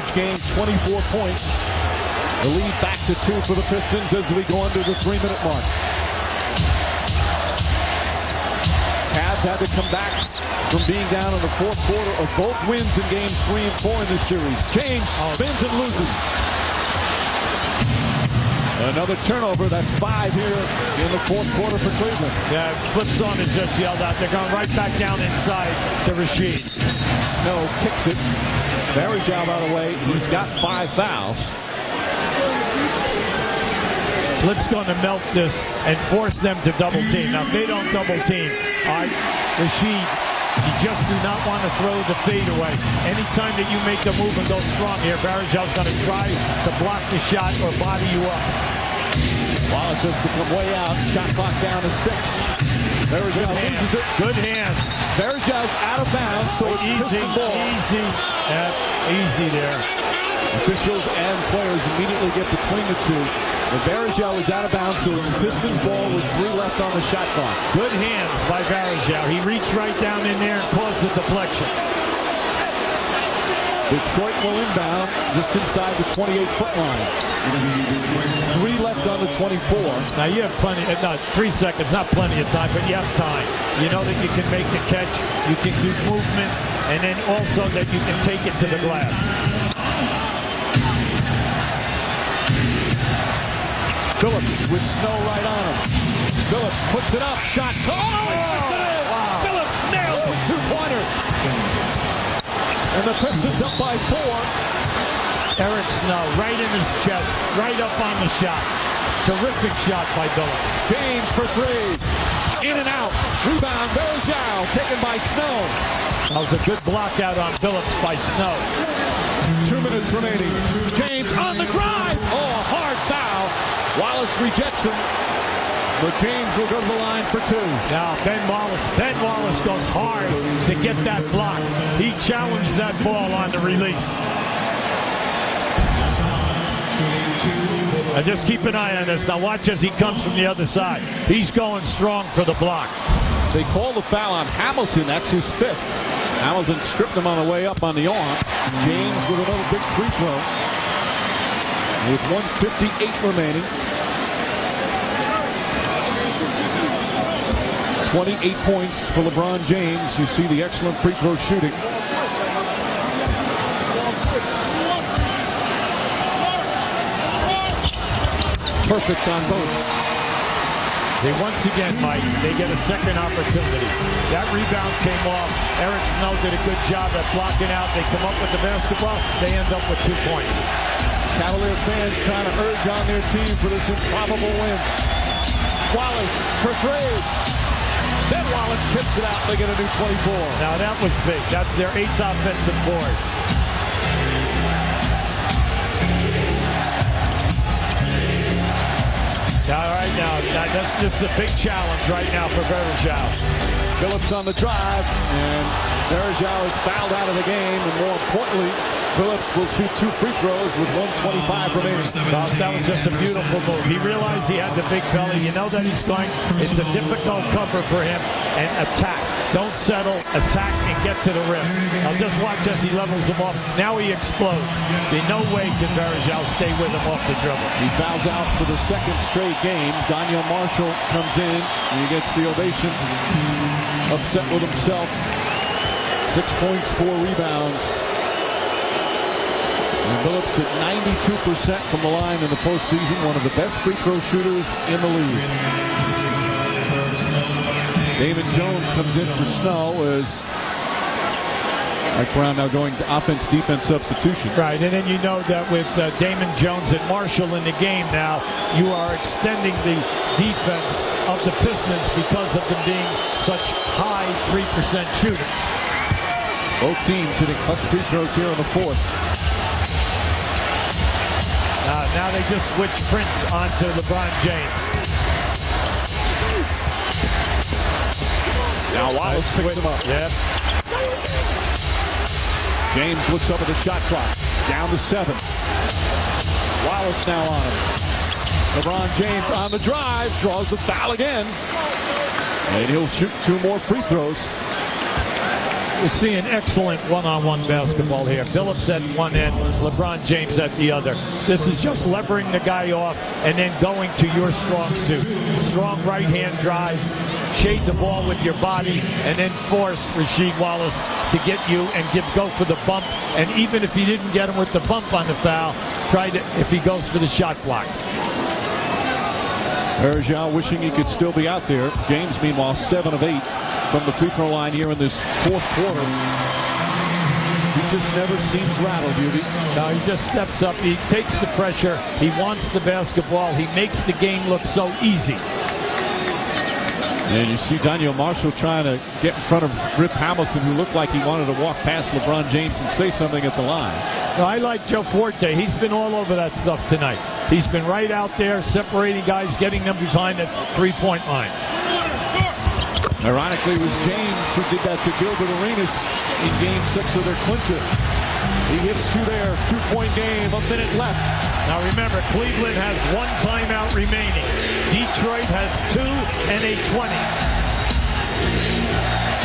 huge game, 24 points. The lead back to 2 for the Pistons as we go under the 3-minute mark. Cavs had to come back from being down in the fourth quarter of both wins in games 3 and 4 in this series. James spins and loses. Another turnover. That's 5 here in the fourth quarter for Cleveland. Yeah, Flipson has just yelled out. They're going right back down inside to Rasheed. Snow kicks it. Varejao out of the way. He's got 5 fouls. Flip's going to melt this and force them to double team. Now, if they don't double team, Rasheed, you just do not want to throw the fade away. Anytime that you make a move and go strong here, Varejao's going to try to block the shot or body you up. Wallace has to come way out. Shot clock down to 6. Varejao loses it. Good hands. Varejao's out of bounds, so it's easy. Easy there. Officials and players immediately get between the two. And Varejao is out of bounds, so it's Pistons ball with 3 left on the shot clock. Good hands by Varejao. He reached right down in there and caused the deflection. Detroit will inbound just inside the 28-foot line. 3 left on the 24. Now you have plenty, 3 seconds, not plenty of time, but you have time. You know that you can make the catch, you can do movement, and then also that you can take it to the glass. Phillips with Snow right on him. Phillips puts it up. Shot. Oh, wow. Phillips nails the 2-pointer. And the Pistons up by 4. Eric Snow right in his chest, right up on the shot. Terrific shot by Phillips. James for 3. In and out. Rebound. Varejao taken by Snow. That was a good block out on Phillips by Snow. 2 minutes remaining. James on the drive. Oh, a hard foul. Wallace rejects him, but James will go to the line for 2. Now, Ben Wallace goes hard to get that block. He challenged that ball on the release. Now, just keep an eye on this. Now, watch as he comes from the other side. He's going strong for the block. They call the foul on Hamilton. That's his 5th. Hamilton stripped him on the way up on the arm. James with another big free throw. With 1:58 remaining. 28 points for LeBron James. You see the excellent free throw shooting. Perfect on both. Once again, Mike, they get a second opportunity. That rebound came off. Eric Snow did a good job at blocking out. They come up with the basketball. They end up with 2 points. Cavalier fans trying to urge on their team for this improbable win. Wallace for 3. Then Wallace kicks it out. They get a new 24. Now that was big. That's their 8th offensive board. All right, now that's just a big challenge right now for Varejao. Phillips on the drive, and Varejao is fouled out of the game, and more importantly, Phillips will shoot 2 free throws with 1:25 remaining. That was just a beautiful move. He realized he had the big belly. You know that he's going. It's a difficult cover for him. And attack. Don't settle. Attack and get to the rim. Now just watch as he levels him off. Now he explodes. In no way can Varejao stay with him off the dribble. He fouls out for the 2nd straight game. Daniel Marshall comes in, and he gets the ovation. Upset with himself. 6 points, 4 rebounds. And Phillips at 92% from the line in the postseason, one of the best free throw shooters in the league. Damon Jones comes in for Snow as Mike Brown now going to offense-defense substitution. Right, and then you know that with Damon Jones and Marshall in the game now, you are extending the defense of the Pistons because of them being such high 3% shooters. Both teams hitting clutch free throws here in the 4th. Now they just switch Prince onto LeBron James. Now Wallace picks him up. Yep. James looks up at the shot clock. Down to 7. Wallace now on him. LeBron James on the drive. Draws the foul again. And he'll shoot 2 more free throws. We're seeing excellent one-on-one basketball here. Billups at one end, LeBron James at the other. This is just levering the guy off and then going to your strong suit. Strong right-hand drive, shade the ball with your body, and then force Rasheed Wallace to get you and go for the bump. And even if he didn't get him with the bump on the foul, if he goes for the shot block. Bergeron wishing he could still be out there. James, meanwhile, 7 of 8 from the free throw line here in this fourth quarter. He just never seems rattled, Beauty. No, he just steps up. He takes the pressure. He wants the basketball. He makes the game look so easy. And you see Daniel Marshall trying to get in front of Rip Hamilton, who looked like he wanted to walk past LeBron James and say something at the line. No, I like Joe Forte. He's been all over that stuff tonight. He's been right out there separating guys, getting them behind the three-point line. Ironically, it was James who did that to Gilbert Arenas in Game 6 of their clincher. He hits two there, 2-point game, a minute left. Now remember, Cleveland has 1 timeout remaining. Detroit has 2 and a 20.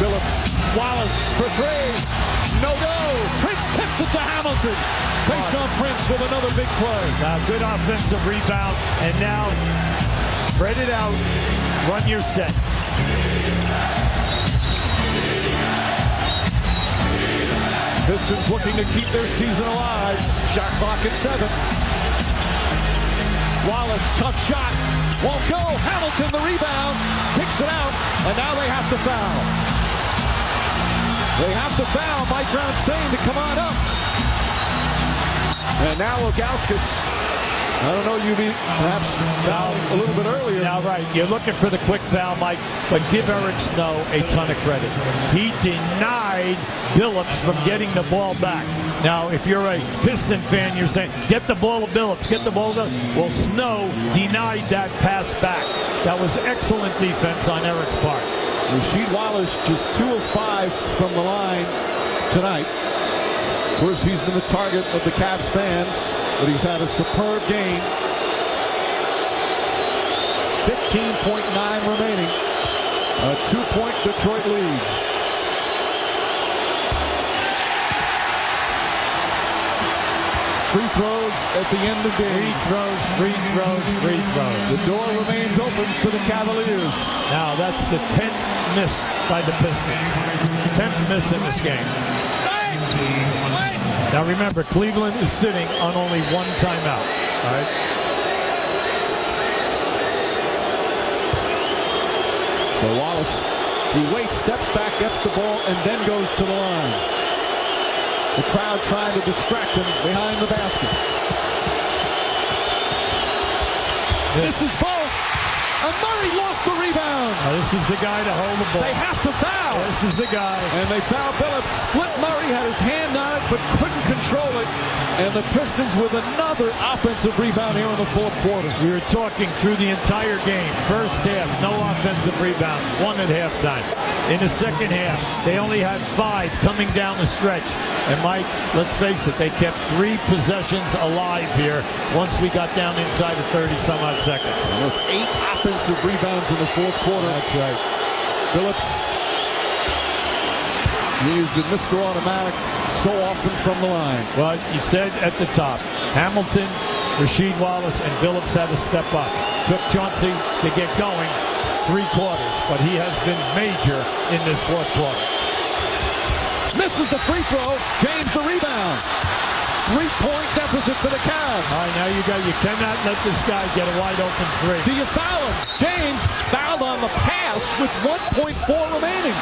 Phillips, Wallace for 3. No go. Prince tips it to Hamilton. Face on Prince with another big play. Now good offensive rebound, and now spread it out. Run your set. Pistons looking to keep their season alive. Shot clock at 7. Wallace, tough shot. Won't go. Hamilton, the rebound. Kicks it out. And now they have to foul. They have to foul. Mike Brown saying to come on up. And now Ilgauskas. I don't know, UB, perhaps fouled a little bit earlier. Now, right, you're looking for the quick foul, Mike, but give Eric Snow a ton of credit. He denied Billups from getting the ball back. Now, if you're a Piston fan, you're saying, get the ball to Billups, get the ball to Billups. Well, Snow denied that pass back. That was excellent defense on Eric's part. Rasheed Wallace just 2 of 5 from the line tonight. Of course, he's been the target of the Cavs fans, but he's had a superb game. 15.9 remaining. A 2-point Detroit lead. Free throws at the end of the game. Free throws. The door remains open for the Cavaliers. Now, that's the 10th miss by the Pistons. 10th miss in this game. Now remember, Cleveland is sitting on only 1 timeout. All right. So Wallace, he waits, steps back, gets the ball, and then goes to the line. The crowd trying to distract him behind the basket. This is both. And Murray lost the rebound. Now, this is the guy to hold the ball. They have to foul. This is the guy. And they foul Phillips. Flip Murray had his hand on it, but couldn't control it. And the Pistons with another offensive rebound here in the fourth quarter. We were talking through the entire game. First half, no offensive rebound. 1 at halftime. In the second half, they only had 5 coming down the stretch. And Mike, let's face it, they kept 3 possessions alive here once we got down inside of 30-some-odd seconds. And with 8 offensive rebounds in the fourth quarter. That's right. Phillips used the Mr. Automatic so often from the line. Well, you said at the top, Hamilton, Rasheed Wallace, and Billups had to step up. Took Chauncey to get going 3 quarters, but he has been major in this fourth quarter. Misses the free throw. James the rebound. 3-point deficit for the Cavs. All right, now you cannot let this guy get a wide open 3. Do you foul him? James fouled on the pass with 1.4 remaining.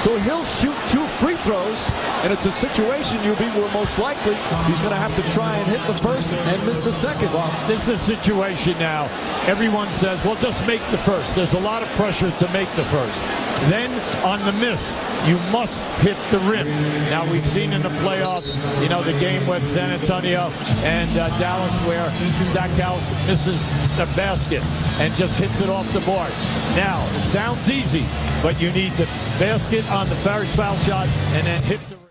So he'll shoot 2 free throws, and it's a situation, UB, where most likely he's going to have to try and hit the first and miss the second. Well, this is a situation now. Everyone says, well, just make the first. There's a lot of pressure to make the first. Then, on the miss, you must hit the rim. Now, we've seen in the playoffs, you know, the game with San Antonio and Dallas where Stackhouse misses the basket and just hits it off the board. Now, it sounds easy, but you need the basket on the first foul shot and then hit the rim.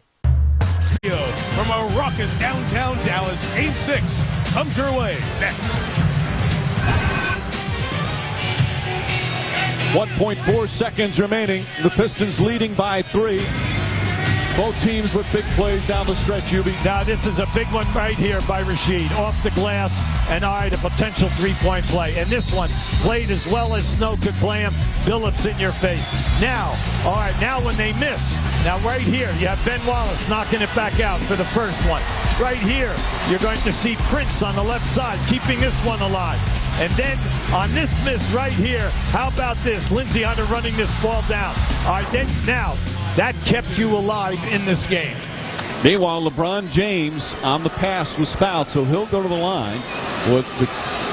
From a raucous downtown Dallas, Game 6 comes your way next. 1.4 seconds remaining. The Pistons leading by 3. Both teams with big plays down the stretch, Ubi. Now this is a big one right here by Rasheed. Off the glass, and all right, a potential three-point play. And this one played as well as Snow could play him. Billups in your face. Now, all right, now when they miss, now right here, you have Ben Wallace knocking it back out for the first one. Right here, you're going to see Prince on the left side, keeping this one alive. And then on this miss right here, how about this? Lindsey Hunter running this ball down. All right, then now, that kept you alive in this game. Meanwhile, LeBron James on the pass was fouled, so he'll go to the line. What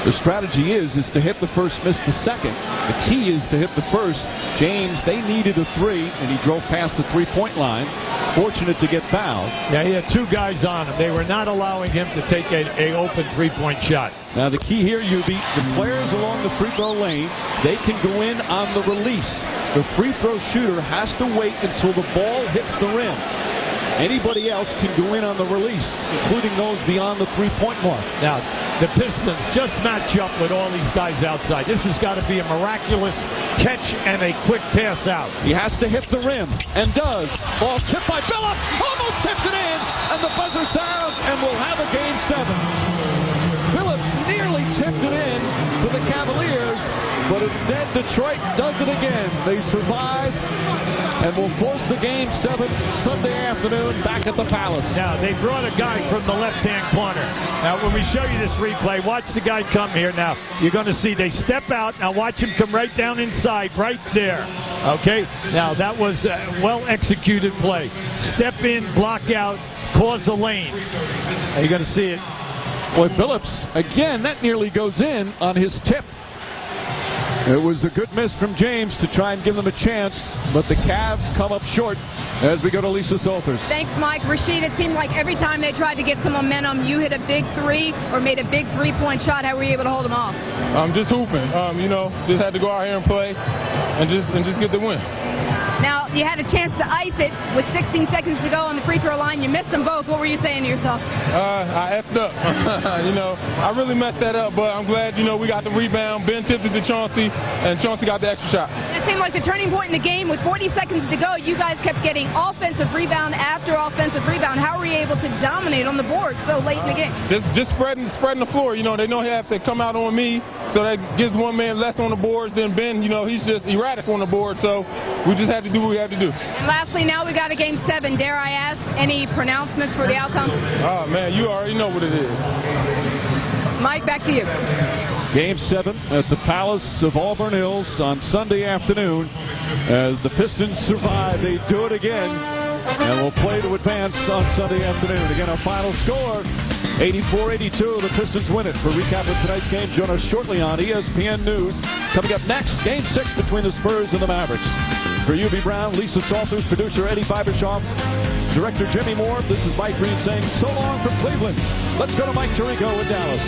the strategy is to hit the first, miss the second. The key is to hit the first. James, they needed a three, and he drove past the three-point line. Fortunate to get fouled. Yeah, he had two guys on him. They were not allowing him to take an open three-point shot. Now the key here, Ubi, the players along the free throw lane, they can go in on the release. The free throw shooter has to wait until the ball hits the rim. Anybody else can go in on the release, including those beyond the three-point mark. Now, the Pistons just match up with all these guys outside. This has got to be a miraculous catch and a quick pass out. He has to hit the rim, and does. Ball tipped by Billups, almost tipped it in, and the buzzer sounds, and we'll have a Game 7. Billups nearly tipped it in for the Cavaliers, but instead Detroit does it again. They survive and will force the Game 7 Sunday afternoon back at the Palace. Now, they brought a guy from the left-hand corner. Now, when we show you this replay, watch the guy come here. Now, you're going to see they step out. Now, watch him come right down inside, right there. Okay? Now, that was a well-executed play. Step in, block out, cause a lane. Now, you're going to see it. Boy, Billups, again, that nearly goes in on his tip. It was a good miss from James to try and give them a chance, but the Cavs come up short as we go to Lisa Salters. Thanks, Mike. Rasheed, it seemed like every time they tried to get some momentum, you hit a big three or made a big three-point shot. How were you able to hold them off? Just hooping. Just had to go out here and play and just get the win. Now, you had a chance to ice it with 16 seconds to go on the free throw line. You missed them both. What were you saying to yourself? I effed up. I really messed that up, but I'm glad, we got the rebound. Ben tipped it to Chauncey, and Chauncey got the extra shot. It seemed like the turning point in the game. With 40 seconds to go, you guys kept getting offensive rebound after offensive rebound. How were you able to dominate on the board so late in the game? Just spreading the floor. They know they have to come out on me, so that gives one man less on the boards. Then Ben, he's just erratic on the board, so we just had to do what we had to do. And lastly, now we got a Game 7. Dare I ask, any pronouncements for the outcome? Oh, man, you already know what it is. Mike, back to you. Game 7 at the Palace of Auburn Hills on Sunday afternoon. As the Pistons survive, they do it again. And will play to advance on Sunday afternoon. Again, our final score, 84-82. The Pistons win it. For a recap of tonight's game, join us shortly on ESPN News. Coming up next, Game 6 between the Spurs and the Mavericks. For UB Brown, Lisa Salters, producer Eddie Fibershoff, director Jimmy Moore, this is Mike Green saying so long from Cleveland. Let's go to Mike Tirico in Dallas.